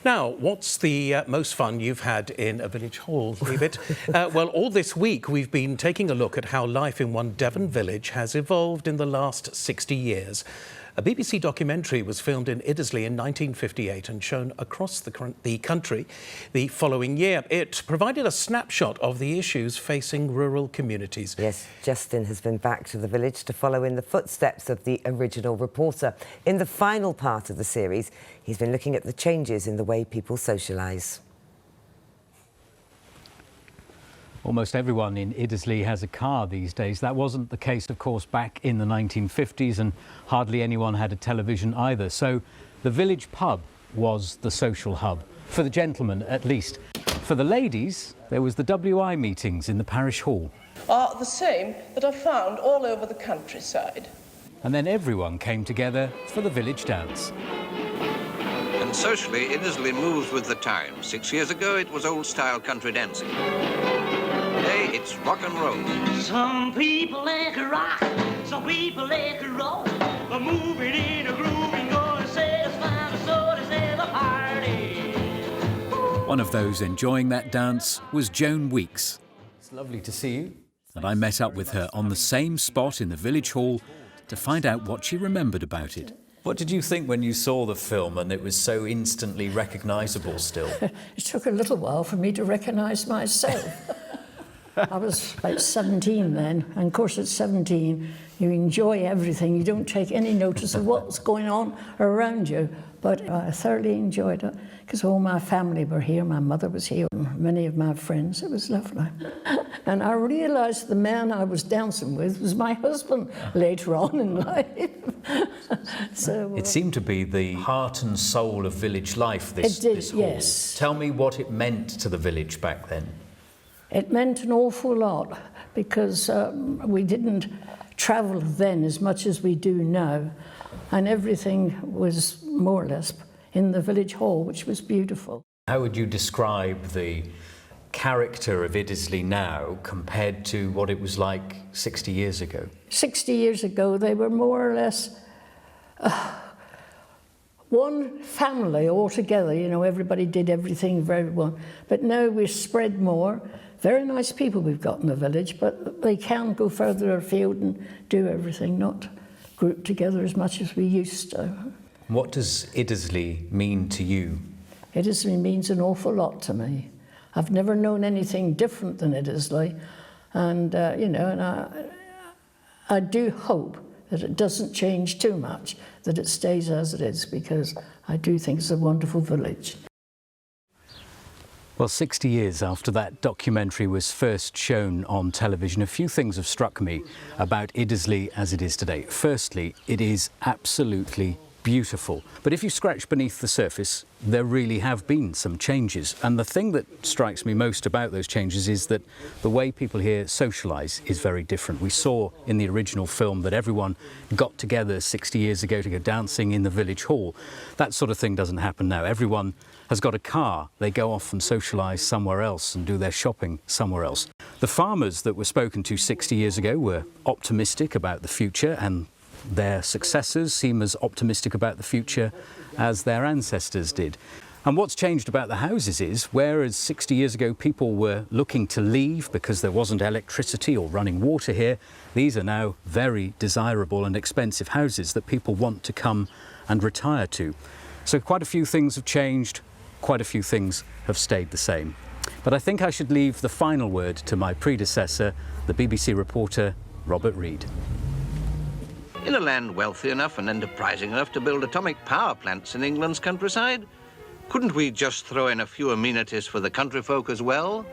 Now, what's the most fun you've had in a village hall, David? Well, all this week we've been taking a look at how life in one Devon village has evolved in the last 60 years. A BBC documentary was filmed in Iddesleigh in 1958 and shown across the country the following year. It provided a snapshot of the issues facing rural communities. Yes, Justin has been back to the village to follow in the footsteps of the original reporter. In the final part of the series, he's been looking at the changes in the way people socialise. Almost everyone in Iddesleigh has a car these days. That wasn't the case, of course, back in the 1950s, and hardly anyone had a television either. So the village pub was the social hub, for the gentlemen at least. For the ladies, there was the WI meetings in the parish hall. Are the same that are found all over the countryside. And then everyone came together for the village dance. And socially, Iddesleigh moves with the times. 6 years ago, it was old-style country dancing. Today, it's rock and roll. Some people like a rock, some people like a roll. We're moving in a groove and going to satisfy the soul to say the party. One of those enjoying that dance was Joan Weeks. It's lovely to see you. And I met up with her on the same spot in the village hall to find out what she remembered about it. What did you think when you saw the film and it was so instantly recognisable still? It took a little while for me to recognise myself. I was about 17 then, and of course at 17 you enjoy everything. You don't take any notice of what's going on around you. But I thoroughly enjoyed it because all my family were here. My mother was here, and many of my friends. It was lovely. And I realised the man I was dancing with was my husband later on in life. So, it seemed to be the heart and soul of village life, this hall. Yes. Tell me what it meant to the village back then. It meant an awful lot because we didn't travel then as much as we do now, and everything was more or less in the village hall, which was beautiful. How would you describe the character of Iddesleigh now compared to what it was like 60 years ago? 60 years ago, they were more or less one family altogether. You know, everybody did everything for everyone. But now we're spread more. Very nice people we've got in the village, but they can go further afield and do everything, not group together as much as we used to. What does Iddesleigh mean to you? Iddesleigh means an awful lot to me. I've never known anything different than Iddesleigh, and you know, and I do hope that it doesn't change too much, that it stays as it is, because I do think it's a wonderful village. Well, 60 years after that documentary was first shown on television, a few things have struck me about Iddesleigh as it is today. Firstly, it is absolutely beautiful. But if you scratch beneath the surface, there really have been some changes. And the thing that strikes me most about those changes is that the way people here socialise is very different. We saw in the original film that everyone got together 60 years ago to go dancing in the village hall. That sort of thing doesn't happen now. Everyone has got a car. They go off and socialise somewhere else and do their shopping somewhere else. The farmers that were spoken to 60 years ago were optimistic about the future, and their successors seem as optimistic about the future as their ancestors did. And what's changed about the houses is, whereas 60 years ago people were looking to leave because there wasn't electricity or running water here, these are now very desirable and expensive houses that people want to come and retire to. So quite a few things have changed, quite a few things have stayed the same. But I think I should leave the final word to my predecessor, the BBC reporter Robert Reid. In a land wealthy enough and enterprising enough to build atomic power plants in England's countryside, couldn't we just throw in a few amenities for the country folk as well?